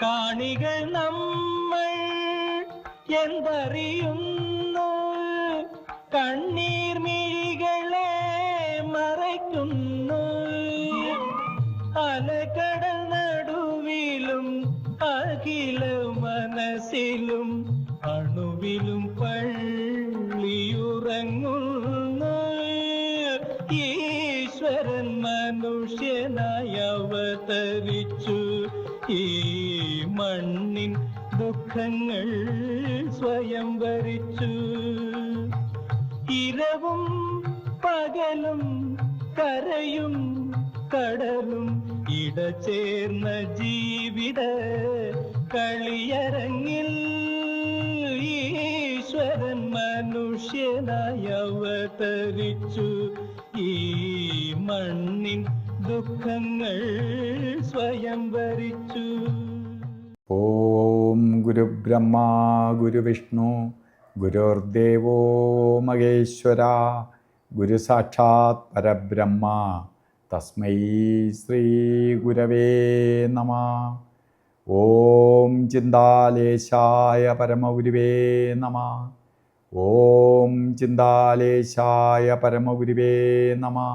കാണികൾ നമ്മൾ എന്തറിയുന്നു, കണ്ണീർ മിഴികളെ മറയ്ക്കുന്നു. അലകടൽ നടുവിലും അഖില മനസ്സിലും അണുവിലും പള്ളിയുറങ്ങുന്നു. ഈശ്വരൻ മനുഷ്യനായി അവതരിച്ചു, ഈ മണ്ണിൻ ദുഃഖങ്ങൾ സ്വയം വരിച്ചു. ഇരവും പകലും കരയും കടലും ഇടചേർന്ന ജീവിത കളിയരങ്ങിൽ ഈശ്വരൻ മനുഷ്യനായി അവതരിച്ചു, ഈ മണ്ണിൻ ദുഃഖങ്ങൾ സ്വയം വരിച്ചു. ഓം ഗുരുബ്രഹ്മ ഗുരുവിഷ്ണു ഗുരുർദേവോ മഹേശ്വര, ഗുരു സാക്ഷാത് പരബ്രഹ്മ, തസ്മൈ ശ്രീ ഗുരവേ നമഃ. ഓം ചിന്താലേശായ പരമഗുരുവേ നമഃ. ഓം ചിന്താലേശായ പരമഗുരുവേ നമഃ.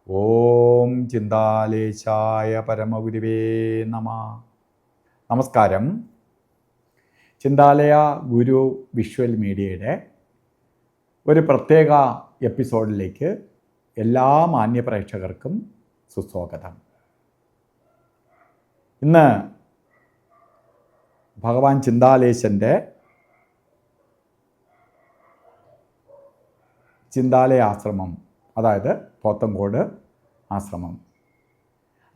ഓം ചിന്താലേശായ പരമഗുരുവേ നമഃ. നമസ്കാരം. ചിന്താലയ ഗുരു വിഷ്വൽ മീഡിയയുടെ ഒരു പ്രത്യേക എപ്പിസോഡിലേക്ക് എല്ലാ മാന്യപ്രേക്ഷകർക്കും സുസ്വാഗതം. ഇന്ന് ഭഗവാൻ ചിന്താലേശൻ്റെ ചിന്താലയ ആശ്രമം, അതായത് പോത്തങ്കോട്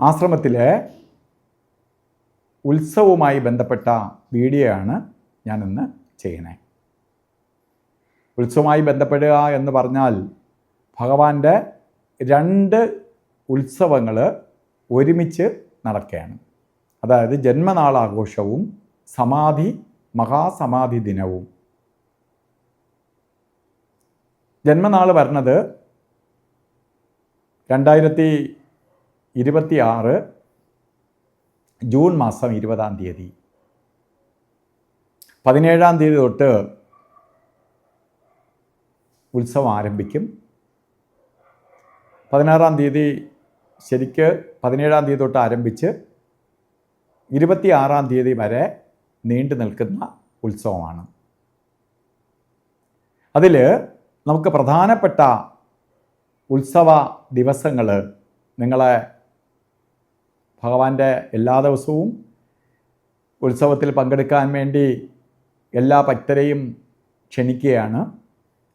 ആശ്രമത്തിലെ ഉത്സവവുമായി ബന്ധപ്പെട്ട വീഡിയോയാണ് ഞാനിന്ന് ചെയ്യണേ. ഉത്സവവുമായി ബന്ധപ്പെടുക എന്ന് പറഞ്ഞാൽ ഭഗവാന്റെ 2 ഉത്സവങ്ങൾ ഒരുമിച്ച് നടക്കുകയാണ്. അതായത് ജന്മനാളാഘോഷവും മഹാസമാധി ദിനവും. ജന്മനാൾ വരുന്നത് 2026 ജൂൺ മാസം 20-ാം തീയതി. 17-ാം തീയതി തൊട്ട് ഉത്സവം ആരംഭിക്കും. 16-ാം തീയതി ശരിക്ക് 17-ാം തീയതി തൊട്ട് ആരംഭിച്ച് 26-ാം തീയതി വരെ നീണ്ടു നിൽക്കുന്ന ഉത്സവമാണ്. അതിൽ നമുക്ക് പ്രധാനപ്പെട്ട ഉത്സവ ദിവസങ്ങൾ നിങ്ങളെ ഭഗവാന്റെ എല്ലാ ദിവസവും ഉത്സവത്തിൽ പങ്കെടുക്കാൻ വേണ്ടി എല്ലാ ഭക്തരെയും ക്ഷണിക്കുകയാണ്.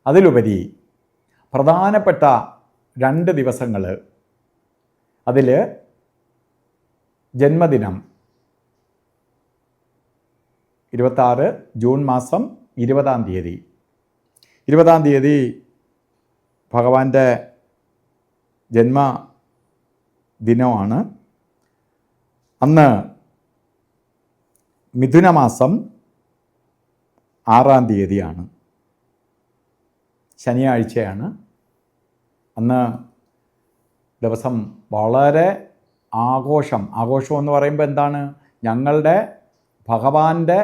അതിലുപരി പ്രധാനപ്പെട്ട 2 ദിവസങ്ങൾ, അതിൽ ജന്മദിനം 26 ജൂൺ മാസം 20-ാം തീയതി. 20-ാം തീയതി ഭഗവാന്റെ ജന്മദിനമാണ്. അന്ന് മിഥുനമാസം 6-ാം തീയതിയാണ്, ശനിയാഴ്ചയാണ്. അന്ന് ദിവസം വളരെ ആഘോഷം എന്ന് പറയുമ്പോൾ എന്താണ്, ഞങ്ങളുടെ ഭഗവാന്റെ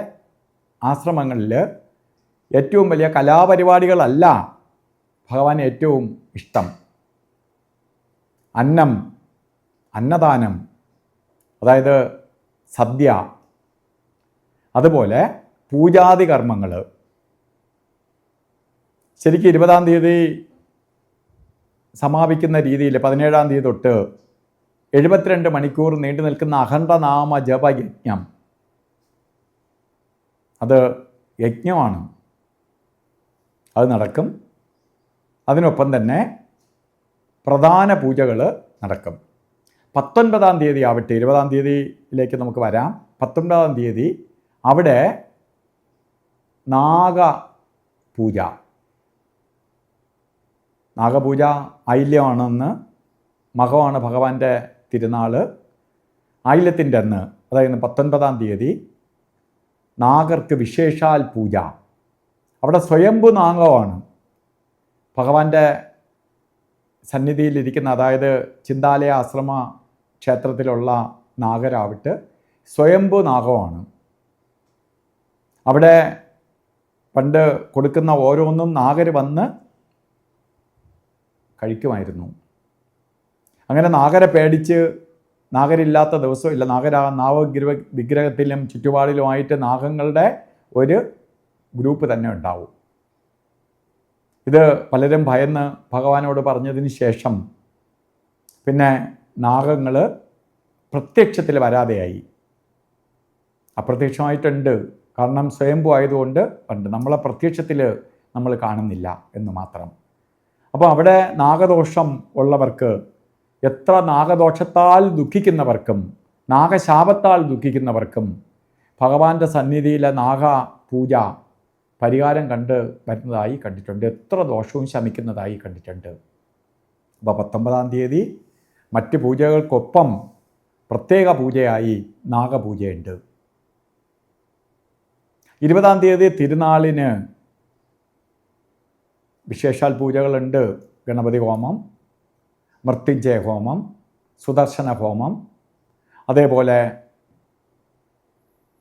ആശ്രമങ്ങളിൽ ഏറ്റവും വലിയ കലാപരിപാടികളല്ല ഭഗവാൻ ഏറ്റവും ഇഷ്ടം. അന്നദാനം, അതായത് സദ്യ, അതുപോലെ പൂജാതി കർമ്മങ്ങൾ. ശരിക്കും 20-ാം തീയതി സമാപിക്കുന്ന രീതിയിൽ 17-ാം തീയതി തൊട്ട് 72 മണിക്കൂർ നീണ്ടു നിൽക്കുന്ന അഖണ്ഡനാമ ജപയജ്ഞം, അത് യജ്ഞമാണ്, അത് നടക്കും. അതിനൊപ്പം തന്നെ പ്രധാന പൂജകൾ നടക്കും. 19-ാം തീയതി ആവട്ടെ, 20-ാം തീയതിയിലേക്ക് നമുക്ക് വരാം. 19-ാം തീയതി അവിടെ നാഗപൂജ ആയില്യമാണെന്ന്, മകമാണ് ഭഗവാന്റെ തിരുനാൾ. ആയില്യത്തിൻ്റെ അന്ന്, അതായത് 19-ാം തീയതി നാഗർക്ക് വിശേഷാൽ പൂജ. അവിടെ സ്വയംഭു നാഗമാണ് ഭഗവാന്റെ സന്നിധിയിലിരിക്കുന്ന, അതായത് ചിന്താലയ ആശ്രമ ക്ഷേത്രത്തിലുള്ള നാഗരാവിട്ട് സ്വയംഭൂ നാഗമാണ്. അവിടെ പണ്ട് കൊടുക്കുന്ന ഓരോന്നും നാഗർ വന്ന് കഴിക്കുമായിരുന്നു. അങ്ങനെ നാഗരെ പേടിച്ച് നാഗരില്ലാത്ത ദിവസമില്ല. വിഗ്രഹത്തിലും ചുറ്റുപാടിലുമായിട്ട് നാഗങ്ങളുടെ ഒരു ഗ്രൂപ്പ് തന്നെ ഉണ്ടാവും. ഇത് പലരും ഭയന്ന് ഭഗവാനോട് പറഞ്ഞതിന് ശേഷം പിന്നെ നാഗങ്ങൾ പ്രത്യക്ഷത്തിൽ വരാതെയായി. അപ്രത്യക്ഷമായിട്ടുണ്ട്, കാരണം സ്വയംഭൂ ആയതുകൊണ്ട് ഉണ്ട്. നമ്മളെ പ്രത്യക്ഷത്തിൽ നമ്മൾ കാണുന്നില്ല എന്ന് മാത്രം. അപ്പോൾ അവിടെ നാഗദോഷം ഉള്ളവർക്ക്, എത്ര നാഗദോഷത്താൽ ദുഃഖിക്കുന്നവർക്കും നാഗശാപത്താൽ ദുഃഖിക്കുന്നവർക്കും ഭഗവാന്റെ സന്നിധിയിലെ നാഗപൂജ പരിഹാരം കണ്ട് വരുന്നതായി കണ്ടിട്ടുണ്ട്. എത്ര ദോഷവും ശമിക്കുന്നതായി കണ്ടിട്ടുണ്ട്. അപ്പോൾ 19-ാം തീയതി മറ്റ് പൂജകൾക്കൊപ്പം പ്രത്യേക പൂജയായി നാഗപൂജയുണ്ട്. 20-ാം തീയതി തിരുനാളിന് വിശേഷാൽ പൂജകളുണ്ട്. ഗണപതി ഹോമം, മൃത്യുഞ്ജയ ഹോമം, സുദർശന ഹോമം, അതേപോലെ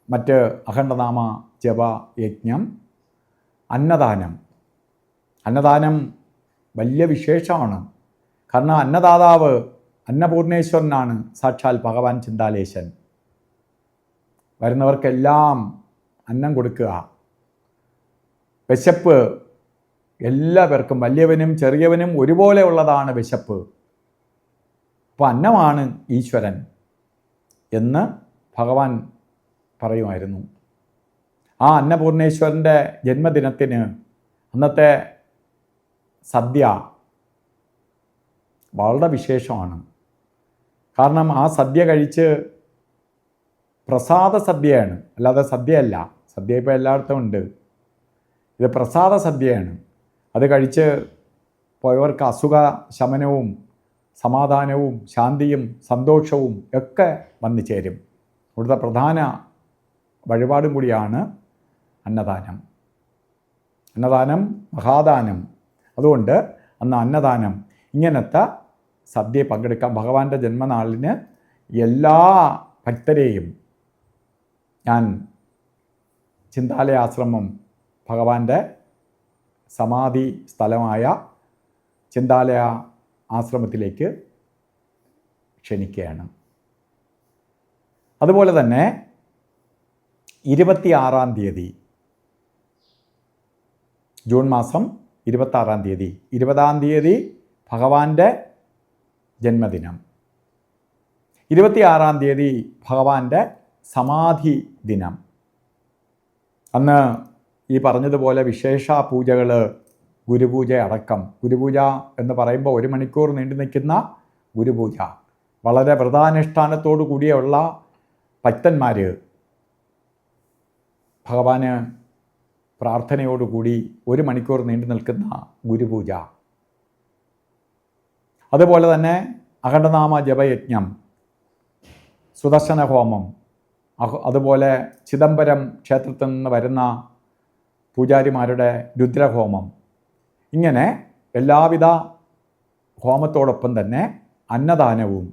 മറ്റ് അഖണ്ഡനാമ ജപ യജ്ഞം, അന്നദാനം. അന്നദാനം വലിയ വിശേഷമാണ്. കാരണം അന്നദാതാവ് അന്നപൂർണേശ്വരനാണ്, സാക്ഷാൽ ഭഗവാൻ ചിന്താലേശൻ. വരുന്നവർക്കെല്ലാം അന്നം കൊടുക്കുക. വിശപ്പ് എല്ലാവർക്കും, വലിയവനും ചെറിയവനും ഒരുപോലെ ഉള്ളതാണ് വിശപ്പ്. അപ്പോൾ അന്നമാണ് ഈശ്വരൻ എന്ന് ഭഗവാൻ പറയുമായിരുന്നു. ആ അന്നപൂർണേശ്വരൻ്റെ ജന്മദിനത്തിന് അന്നത്തെ സദ്യ വളരെ വിശേഷമാണ്. കാരണം ആ സദ്യ കഴിച്ച്, പ്രസാദ സദ്യയാണ്, അല്ലാതെ സദ്യയല്ല. സദ്യ ഇപ്പോൾ എല്ലായിടത്തും ഉണ്ട്. ഇത് പ്രസാദ സദ്യയാണ്. അത് കഴിച്ച് പോയവർക്ക് അസുഖ ശമനവും സമാധാനവും ശാന്തിയും സന്തോഷവും ഒക്കെ വന്നു ചേരും. ഇവിടുത്തെ പ്രധാന വഴിപാടും കൂടിയാണ് അന്നദാനം. അന്നദാനം മഹാദാനം. അതുകൊണ്ട് അന്ന് അന്നദാനം, ഇങ്ങനത്തെ സദ്യ പങ്കെടുക്കാം. ഭഗവാന്റെ ജന്മനാളിന് എല്ലാ ഭക്തരെയും ഞാൻ ചിന്താലയ ആശ്രമം, ഭഗവാന്റെ സമാധി സ്ഥലമായ ചിന്താലയ ആശ്രമത്തിലേക്ക് ക്ഷണിക്കുകയാണ്. അതുപോലെ തന്നെ 26-ാം തീയതി, ജൂൺ മാസം 26-ാം തീയതി, 20-ാം തീയതി ഭഗവാന്റെ ജന്മദിനം, 26-ാം തീയതി ഭഗവാന്റെ സമാധി ദിനം. അന്ന് ഈ പറഞ്ഞതുപോലെ വിശേഷ പൂജകൾ, ഗുരുപൂജ അടക്കം. ഗുരുപൂജ എന്ന് പറയുമ്പോൾ 1 മണിക്കൂർ നീണ്ടു നിൽക്കുന്ന ഗുരുപൂജ, വളരെ വ്രതാനുഷ്ഠാനത്തോടു കൂടിയുള്ള ഭക്തന്മാർ ഭഗവാന് പ്രാർത്ഥനയോടുകൂടി 1 മണിക്കൂർ നീണ്ടു നിൽക്കുന്ന ഗുരുപൂജ. അതുപോലെ തന്നെ അഖണ്ഡനാമ ജപയജ്ഞം, സുദർശന ഹോമം, അതുപോലെ ചിദംബരം ക്ഷേത്രത്തിൽ നിന്ന് വരുന്ന പൂജാരിമാരുടെ രുദ്രഹോമം. ഇങ്ങനെ എല്ലാവിധ ഹോമത്തോടൊപ്പം തന്നെ അന്നദാനവും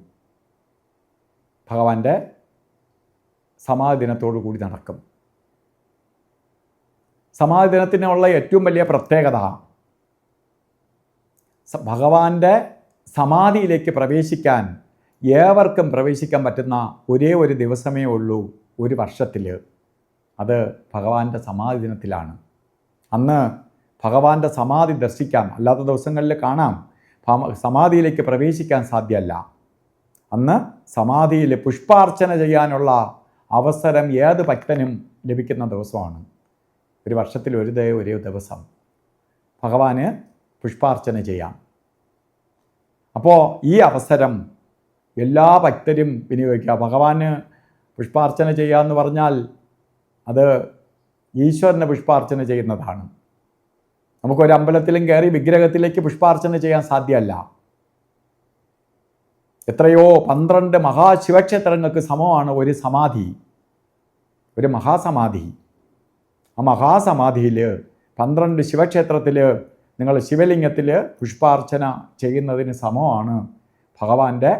ഭഗവാന്റെ സമാധി ദിനത്തോടു കൂടി നടക്കും. സമാധി ദിനത്തിനുള്ള ഏറ്റവും വലിയ പ്രത്യേകത, ഭഗവാന്റെ സമാധിയിലേക്ക് പ്രവേശിക്കാൻ ഏവർക്കും പ്രവേശിക്കാൻ പറ്റുന്ന ഒരേ ഒരു ദിവസമേ ഉള്ളൂ ഒരു വർഷത്തിൽ. അത് ഭഗവാന്റെ സമാധി ദിനത്തിലാണ്. അന്ന് ഭഗവാന്റെ സമാധി ദർശിക്കാം. അല്ലാത്ത ദിവസങ്ങളിൽ കാണാം, സമാധിയിലേക്ക് പ്രവേശിക്കാൻ സാധ്യമല്ല. അന്ന് സമാധിയിൽ പുഷ്പാർച്ചന ചെയ്യാനുള്ള അവസരം ഏത് ഭക്തനും ലഭിക്കുന്ന ദിവസമാണ്. ഒരു വർഷത്തിൽ ഒരേ ദിവസം ഭഗവാന് പുഷ്പാർച്ചന ചെയ്യാം. അപ്പോൾ ഈ അവസരം എല്ലാ ഭക്തരും വിനിയോഗിക്കുക. ഭഗവാന് പുഷ്പാർച്ചന ചെയ്യുക എന്ന് പറഞ്ഞാൽ അത് ഈശ്വരനെ പുഷ്പാർച്ചന ചെയ്യുന്നതാണ്. നമുക്കൊരു അമ്പലത്തിലും കയറി വിഗ്രഹത്തിലേക്ക് പുഷ്പാർച്ചന ചെയ്യാൻ സാധ്യമല്ല. എത്രയോ 12 മഹാശിവക്ഷേത്രങ്ങൾക്ക് സമമാണ് ഒരു സമാധി, ഒരു മഹാസമാധി. ആ മഹാസമാധിയിൽ 12 ശിവക്ഷേത്രത്തിൽ നിങ്ങൾ ശിവലിംഗത്തിൽ പുഷ്പാർച്ചന ചെയ്യുന്നതിന് സമമാണ് ഭഗവാന്റെ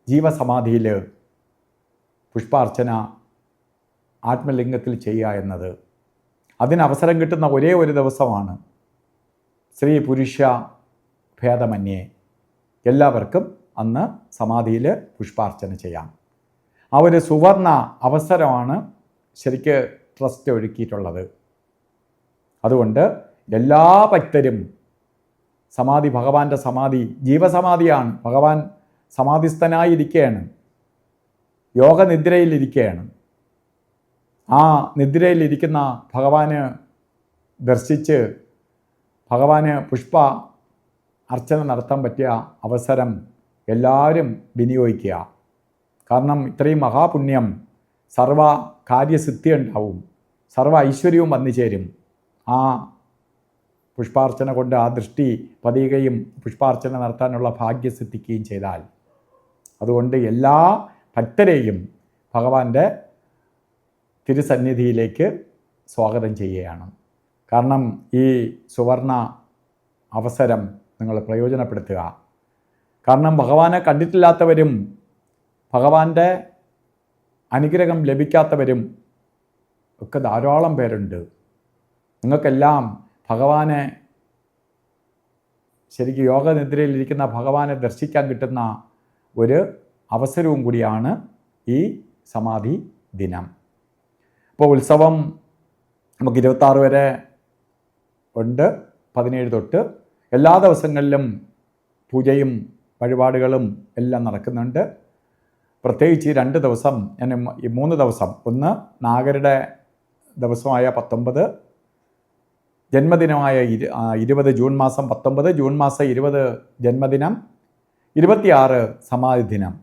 ജീവസമാധിയിൽ പുഷ്പാർച്ചന ആത്മലിംഗത്തിൽ ചെയ്യുക എന്നത്. അതിന് അവസരം കിട്ടുന്ന ഒരേ ഒരു ദിവസമാണ്. സ്ത്രീ പുരുഷ ഭേദമന്യേ എല്ലാവർക്കും അന്ന് സമാധിയിൽ പുഷ്പാർച്ചന ചെയ്യാം. ആ ഒരു സുവർണ അവസരമാണ് ശരിക്ക് ട്രസ്റ്റ് ഒരുക്കിയിട്ടുള്ളത്. അതുകൊണ്ട് എല്ലാ ഭക്തരും സമാധി, ഭഗവാന്റെ സമാധി ജീവസമാധിയാണ്. ഭഗവാൻ സമാധിസ്ഥനായിരിക്കുകയാണ്, യോഗനിദ്രയിലിരിക്കുകയാണ്. ആ നിദ്രയിലിരിക്കുന്ന ഭഗവാന് ദർശിച്ച് ഭഗവാന് പുഷ്പ അർച്ചന നടത്താൻ പറ്റിയ അവസരം എല്ലാവരും വിനിയോഗിക്കുക. കാരണം ഇത്രയും മഹാപുണ്യം, സർവ കാര്യസിദ്ധി ഉണ്ടാവും, സർവ ഐശ്വര്യവും വന്നു ചേരും. ആ പുഷ്പാർച്ചന കൊണ്ട് ആ ദൃഷ്ടി പതിയുകയും പുഷ്പാർച്ചന നടത്താനുള്ള ഭാഗ്യസിദ്ധിക്കുകയും ചെയ്താൽ. അതുകൊണ്ട് എല്ലാ ഭക്തരെയും ഭഗവാന്റെ തിരുസന്നിധിയിലേക്ക് സ്വാഗതം ചെയ്യുകയാണ്. കാരണം ഈ സുവർണ അവസരം നിങ്ങൾ പ്രയോജനപ്പെടുത്തുക. കാരണം ഭഗവാനെ കണ്ടിട്ടില്ലാത്തവരും ഭഗവാന്റെ അനുഗ്രഹം ലഭിക്കാത്തവരും ഒക്കെ ധാരാളം പേരുണ്ട്. നിങ്ങൾക്കെല്ലാം ഭഗവാനെ ശരിക്കും യോഗനിദ്രയിലിരിക്കുന്ന ഭഗവാനെ ദർശിക്കാൻ കിട്ടുന്ന ഒരു അവസരവും കൂടിയാണ് ഈ സമാധി ദിനം. ഇപ്പോൾ ഉത്സവം നമുക്ക് 26 വരെ ഉണ്ട്. 17 തൊട്ട് എല്ലാ ദിവസങ്ങളിലും പൂജയും വഴിപാടുകളും എല്ലാം നടക്കുന്നുണ്ട്. പ്രത്യേകിച്ച് ഈ 2 ദിവസം, ഈ 3 ദിവസം, ഒന്ന് നാഗരുടെ ദിവസമായ 19, ജന്മദിനമായ 20 ജൂൺ മാസം 19, ജൂൺ മാസം 20 ജന്മദിനം, 26 സമാധി ദിനം.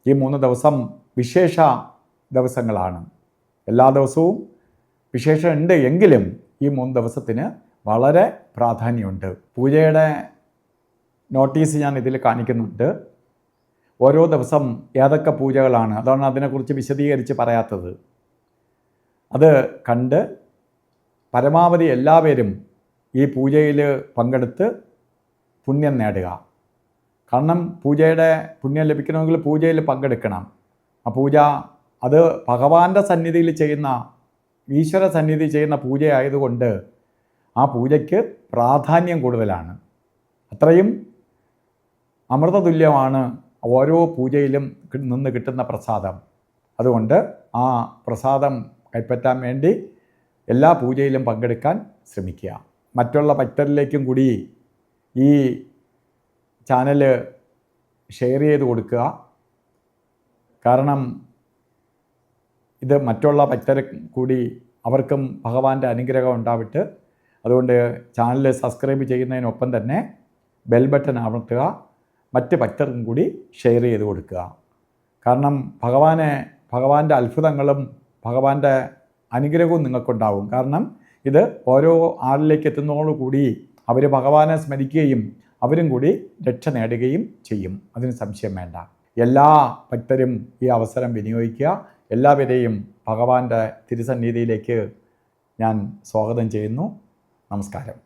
ഈ 3 ദിവസം വിശേഷ ദിവസങ്ങളാണ്. എല്ലാ ദിവസവും വിശേഷമുണ്ട് എങ്കിലും ഈ 3 ദിവസത്തിന് വളരെ പ്രാധാന്യമുണ്ട്. പൂജയുടെ നോട്ടീസ് ഞാൻ ഇതിൽ കാണിക്കുന്നുണ്ട്. ഓരോ ദിവസം ഏതൊക്കെ പൂജകളാണ്, അതാണ് അതിനെക്കുറിച്ച് വിശദീകരിച്ച് പറയാത്തത്. അത് കണ്ട് പരമാവധി എല്ലാവരും ഈ പൂജയിൽ പങ്കെടുത്ത് പുണ്യം നേടുക. കാരണം പൂജയുടെ പുണ്യം ലഭിക്കണമെങ്കിൽ പൂജയിൽ പങ്കെടുക്കണം. ആ പൂജ അത് ഭഗവാന്റെ സന്നിധിയിൽ ചെയ്യുന്ന, ഈശ്വര സന്നിധി ചെയ്യുന്ന പൂജയായതുകൊണ്ട് ആ പൂജയ്ക്ക് പ്രാധാന്യം കൂടുതലാണ്. അത്രയും അമൃതതുല്യമാണ് ഓരോ പൂജയിലും നിന്ന് കിട്ടുന്ന പ്രസാദം. അതുകൊണ്ട് ആ പ്രസാദം കൈപ്പറ്റാൻ വേണ്ടി എല്ലാ പൂജയിലും പങ്കെടുക്കാൻ ശ്രമിക്കുക. മറ്റുള്ള ഭക്തരിലേക്കും കൂടി ഈ ചാനൽ ഷെയർ ചെയ്ത് കൊടുക്കുക. കാരണം ഇത് മറ്റുള്ള ഭക്തരെ കൂടി അവർക്കും ഭഗവാന്റെ അനുഗ്രഹം ഉണ്ടാവിട്ട്. അതുകൊണ്ട് ചാനൽ സബ്സ്ക്രൈബ് ചെയ്യുന്നതിനൊപ്പം തന്നെ ബെൽ ബട്ടൺ അമർത്തുക. മറ്റ് ഭക്തർക്കും കൂടി ഷെയർ ചെയ്ത് കൊടുക്കുക. കാരണം ഭഗവാന്റെ അത്ഭുതങ്ങളും ഭഗവാന്റെ അനുഗ്രഹവും നിങ്ങൾക്കുണ്ടാവും. കാരണം ഇത് ഓരോ ആളിലേക്ക് എത്തുന്നതോടുകൂടി അവർ ഭഗവാനെ സ്മരിക്കുകയും അവരും കൂടി രക്ഷ നേടുകയും ചെയ്യും. അതിന് സംശയം വേണ്ട. എല്ലാ ഭക്തരും ഈ അവസരം വിനിയോഗിക്കുക. എല്ലാവരെയും ഭഗവാന്റെ തിരുസന്നിധിയിലേക്ക് ഞാൻ സ്വാഗതം ചെയ്യുന്നു. നമസ്കാരം.